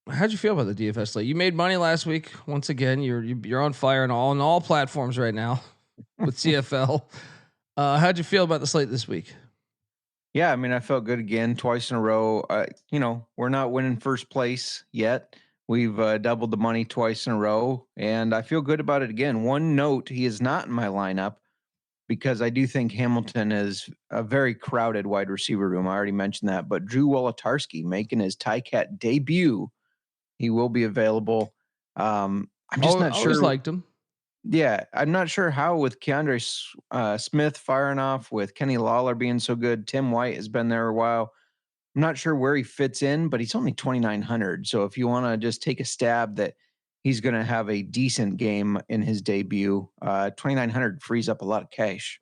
you feel about the DFS slate? You made money last week. Once again, you're on fire on all platforms right now with CFL. How'd you feel about the slate this week? Yeah, I mean, I felt good again twice in a row. We're not winning first place yet. We've doubled the money twice in a row, and I feel good about it again. One note, he is not in my lineup because I do think Hamilton is a very crowded wide receiver room. I already mentioned that, but Drew Wolodarski making his Ticat debut. He will be available. I'm just not sure. I always liked him. Yeah, I'm not sure how with Keandre Smith firing off, with Kenny Lawler being so good. Tim White has been there a while. I'm not sure where he fits in, but he's only 2,900. So if you want to just take a stab that he's going to have a decent game in his debut, 2,900 frees up a lot of cash.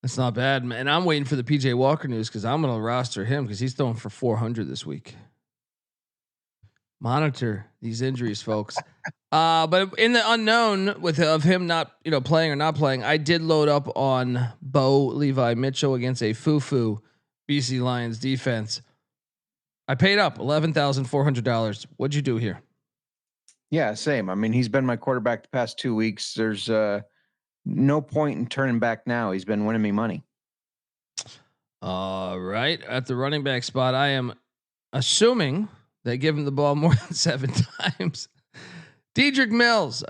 That's not bad, man. And I'm waiting for the PJ Walker news because I'm going to roster him because he's throwing for 400 this week. Monitor these injuries, folks. But in the unknown of him not, playing or not playing, I did load up on Bo Levi Mitchell against a foo-foo BC Lions defense. I paid up $11,400. What'd you do here? Yeah, same. I mean, he's been my quarterback the past 2 weeks. There's no point in turning back now. He's been winning me money. All right. At the running back spot, I am assuming they give him the ball more than 7 times. Dedrick Mills,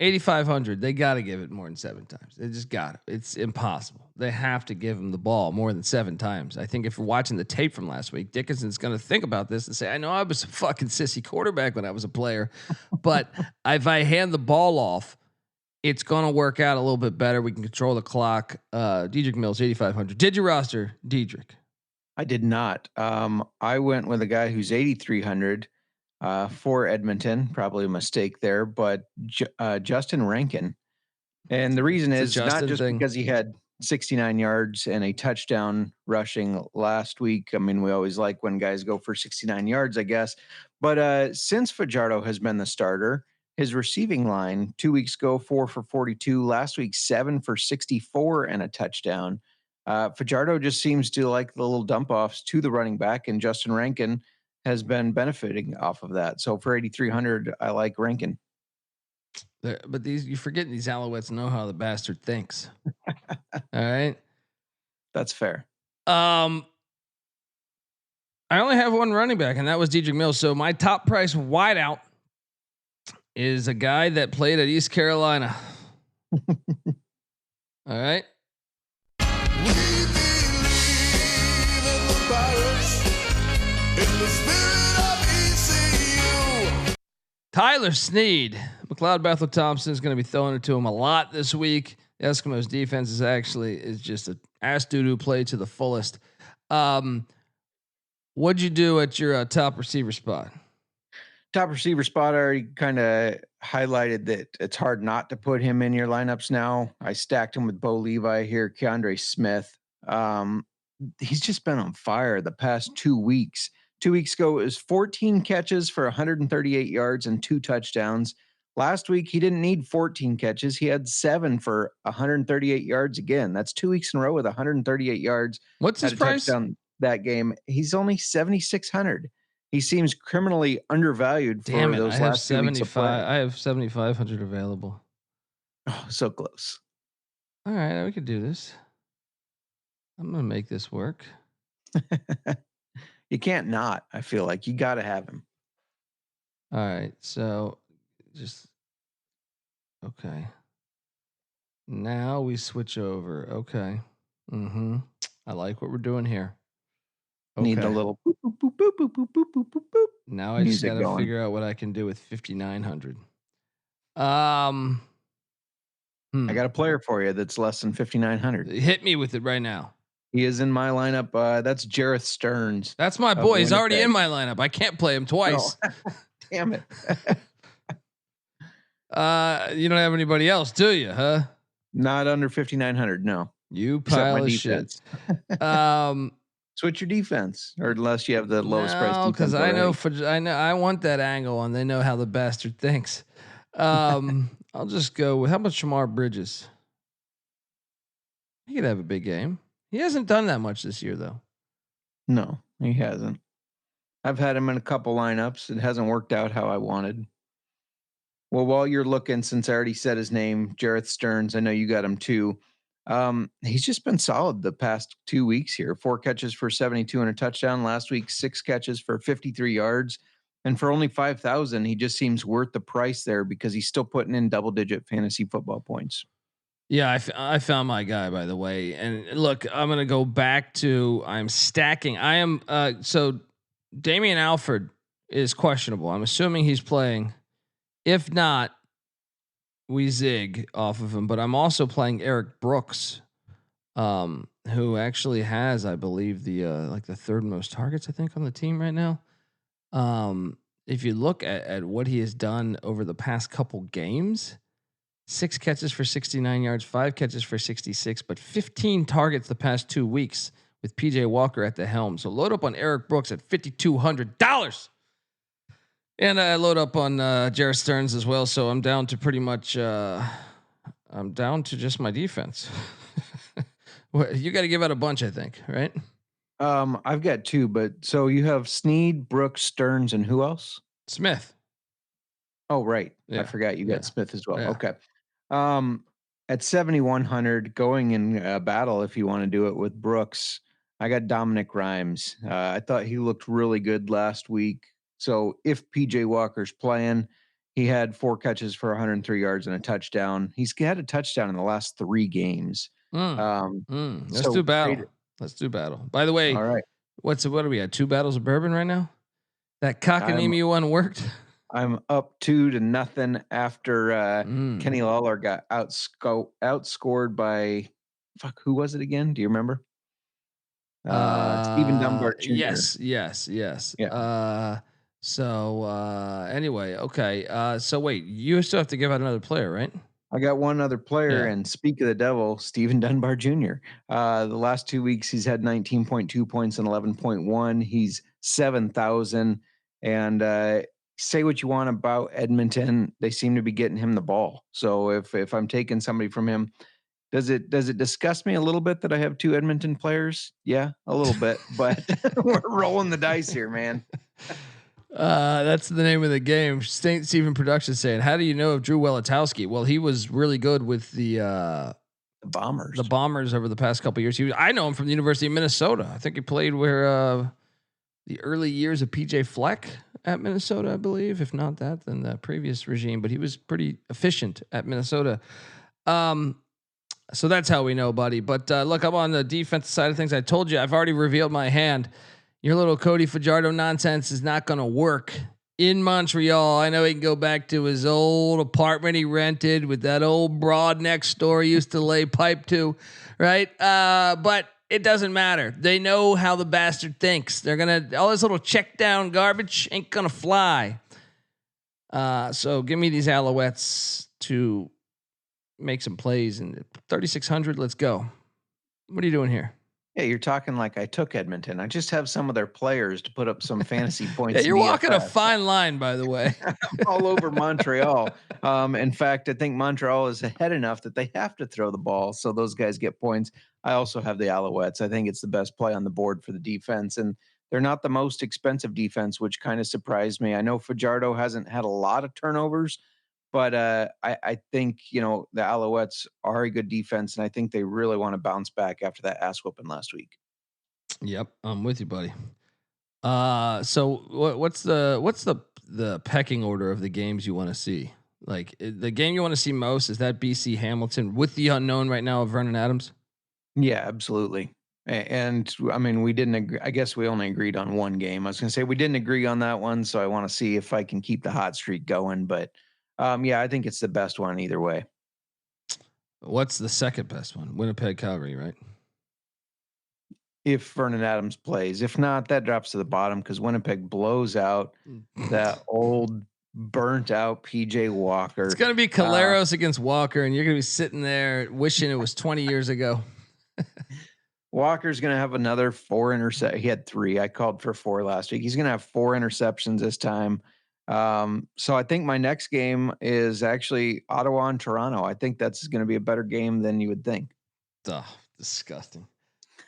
8,500. They got to give it more than 7 times. They just got it. It's impossible. They have to give him the ball more than 7 times. I think if you're watching the tape from last week, Dickinson's going to think about this and say, I know I was a fucking sissy quarterback when I was a player, but if I hand the ball off, it's going to work out a little bit better. We can control the clock. Dedrick Mills, 8,500. Did you roster Dedrick? I did not. I went with a guy who's 8,300 for Edmonton. Probably a mistake there, but Justin Rankin. And the reason is not just because he had 69 yards and a touchdown rushing last week. I mean, we always like when guys go for 69 yards, I guess. But since Fajardo has been the starter, his receiving line 2 weeks ago, 4 for 42. Last week, 7 for 64 and a touchdown. Fajardo just seems to like the little dump offs to the running back, and Justin Rankin has been benefiting off of that. So for 8,300, I like Rankin. But you're forgetting these Alouettes know how the bastard thinks. All right. That's fair. I only have one running back, and that was Dedrick Mills. So my top price wideout is a guy that played at East Carolina. All right. Tyler Snead. McLeod Bethel Thompson is going to be throwing it to him a lot this week. The Eskimos defense is just an ass doo-doo play to the fullest. What'd you do at your top receiver spot? Top receiver spot, I already kind of highlighted that it's hard not to put him in your lineups now. I stacked him with Bo Levi here, Keandre Smith. He's just been on fire the past 2 weeks. 2 weeks ago, it was 14 catches for 138 yards and 2 touchdowns. Last week, he didn't need 14 catches. He had 7 for 138 yards again. That's 2 weeks in a row with 138 yards. What's his price? Touchdown that game. He's only 7,600. He seems criminally undervalued for those last 2 weeks of play. I have 7,500 available. Oh, so close. All right, we could do this. I'm gonna make this work. You can't not. I feel like you got to have him. All right, so just okay. Now we switch over. Okay. I like what we're doing here. Okay. Need a little boop, boop, boop, boop, boop, boop, boop, boop, boop, boop. Now I just got to figure out what I can do with 5,900. I got a player for you that's less than 5,900. Hit me with it right now. He is in my lineup. That's Jareth Stearns. That's my boy. He's already in my lineup. I can't play him twice. Oh. Damn it. You don't have anybody else, do you? Huh? Not under 5,900. No. You pile of shit. Switch your defense, or unless you have the lowest price defense. Because I know I want that angle, and they know how the bastard thinks. I'll just go with how much Shamar Bridges. He could have a big game. He hasn't done that much this year, though. No, he hasn't. I've had him in a couple lineups. It hasn't worked out how I wanted. Well, while you're looking, since I already said his name, Jareth Stearns, I know you got him too. He's just been solid the past 2 weeks here. 4 catches for 72 and a touchdown. Last week, 6 catches for 53 yards. And for only 5,000, he just seems worth the price there because he's still putting in double-digit fantasy football points. Yeah, I found my guy, by the way. And look, I'm going to go back to I'm stacking. I am so Damian Alford is questionable. I'm assuming he's playing. If not, we zig off of him. But I'm also playing Eric Brooks, who actually has, I believe, the like the 3rd most targets, I think, on the team right now. If you look at what he has done over the past couple games, 6 catches for 69 yards, 5 catches for 66, but 15 targets the past 2 weeks with PJ Walker at the helm. So load up on Eric Brooks at $5,200. And I load up on Jareth Stearns as well. So I'm down to pretty much, I'm down to just my defense. You got to give out a bunch, I think, right? I've got 2, but so you have Snead, Brooks, Stearns, and who else? Smith. Oh, right. Yeah. I forgot you got Smith as well. Yeah. Okay. At 7,100, going in battle, if you want to do it with Brooks, I got Dominic Rhymes. I thought he looked really good last week. So if PJ Walker's playing, He had 4 catches for 103 yards and a touchdown. He's had a touchdown in the last 3 games. Let's do battle. Let's do battle. By the way, all right. What are we at? 2 battles of bourbon right now? That cockanamie one worked? I'm up 2-0 after Kenny Lawler got outscored by who was it again? Do you remember? Stephen Dunbar Jr. Yes. Yeah. Anyway, okay. So wait, you still have to give out another player, right? I got one other player, and speak of the devil, Stephen Dunbar Jr. The last 2 weeks, he's had 19.2 points and 11.1. He's 7,000. And say what you want about Edmonton, they seem to be getting him the ball. So if I'm taking somebody from him, does it disgust me a little bit that I have 2 Edmonton players? Yeah, a little bit, but we're rolling the dice here, man. That's the name of the game. St. Stephen Productions saying, how do you know of Drew Welatowski? Well, he was really good with the Bombers. The Bombers over the past couple of years. I know him from the University of Minnesota. I think he played where the early years of PJ Fleck at Minnesota, I believe. If not that, then the previous regime. But he was pretty efficient at Minnesota. So that's how we know, buddy. But look, I'm on the defensive side of things. I told you, I've already revealed my hand. Your little Cody Fajardo nonsense is not going to work in Montreal. I know he can go back to his old apartment he rented with that old broad next door he used to lay pipe to, right? But it doesn't matter. They know how the bastard thinks. They're going to, all this little check down garbage ain't going to fly. So give me these Alouettes to make some plays. And 3,600, let's go. What are you doing here? Yeah, you're talking like I took Edmonton. I just have some of their players to put up some fantasy points. Yeah, you're walking a fine line, by the way. I'm all over Montreal. In fact, I think Montreal is ahead enough that they have to throw the ball, so those guys get points. I also have the Alouettes. I think it's the best play on the board for the defense, and they're not the most expensive defense, which kind of surprised me. I know Fajardo hasn't had a lot of turnovers, but I think, the Alouettes are a good defense, and I think they really want to bounce back after that ass whooping last week. Yep, I'm with you, buddy. So what's the pecking order of the games you want to see? Like the game you want to see most is that BC Hamilton with the unknown right now of Vernon Adams? Yeah, absolutely. And I mean, we didn't agree. I guess we only agreed on one game. I was going to say we didn't agree on that one, so I want to see if I can keep the hot streak going, but yeah, I think it's the best one either way. What's the second best one? Winnipeg, Calgary, right? If Vernon Adams plays. If not, that drops to the bottom because Winnipeg blows out that old burnt out PJ Walker. It's going to be Caleros against Walker, and you're going to be sitting there wishing it was 20 years ago. Walker's going to have another 4 interceptions. He had 3. I called for 4 last week. He's going to have 4 interceptions this time. So I think my next game is actually Ottawa and Toronto. I think that's going to be a better game than you would think. Oh, disgusting.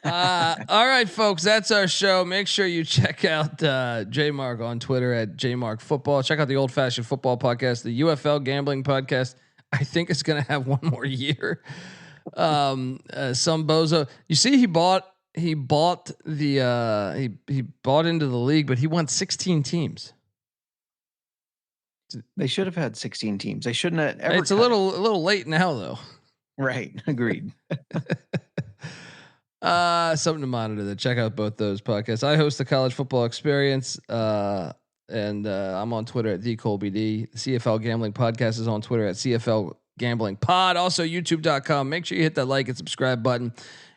All right, folks, that's our show. Make sure you check out JMark on Twitter at JMarkfootball. Check out the Old Fashioned Football Podcast, the UFL Gambling Podcast. I think it's going to have one more year. Some bozo. You see, he bought the he bought into the league, but he won 16 teams. They should have had 16 teams. They shouldn't have ever. It's a little late now, though. Right. Agreed. Something to monitor that. Check out both those podcasts. I host the College Football Experience, and I'm on Twitter at @TheColbyD. The CFL Gambling Podcast is on Twitter at CFL Gambling Pod. Also, YouTube.com. Make sure you hit that like and subscribe button.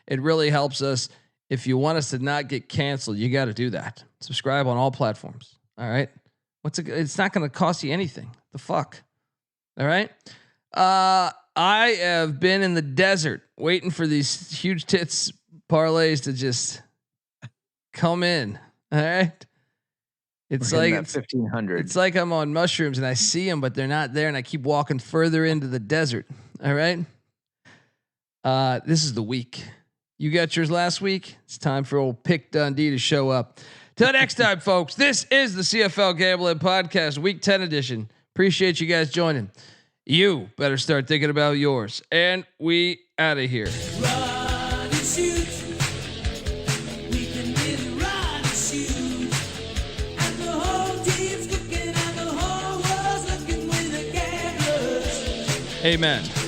It really helps us. If you want us to not get canceled, you got to do that. Subscribe on all platforms. All right. It's not going to cost you anything. The fuck. All right. I have been in the desert waiting for these huge tits parlays to just come in. All right. It's like 1,500. It's like I'm on mushrooms and I see them, but they're not there. And I keep walking further into the desert. All right. This is the week. You got yours last week. It's time for old Pick Dundee to show up. Till next time, folks, this is the CFL Gambling Podcast, Week 10 edition. Appreciate you guys joining. You better start thinking about yours. And we out of here. Run and shoot. We can really run and shoot. And the whole team's looking and the whole world's looking with Amen.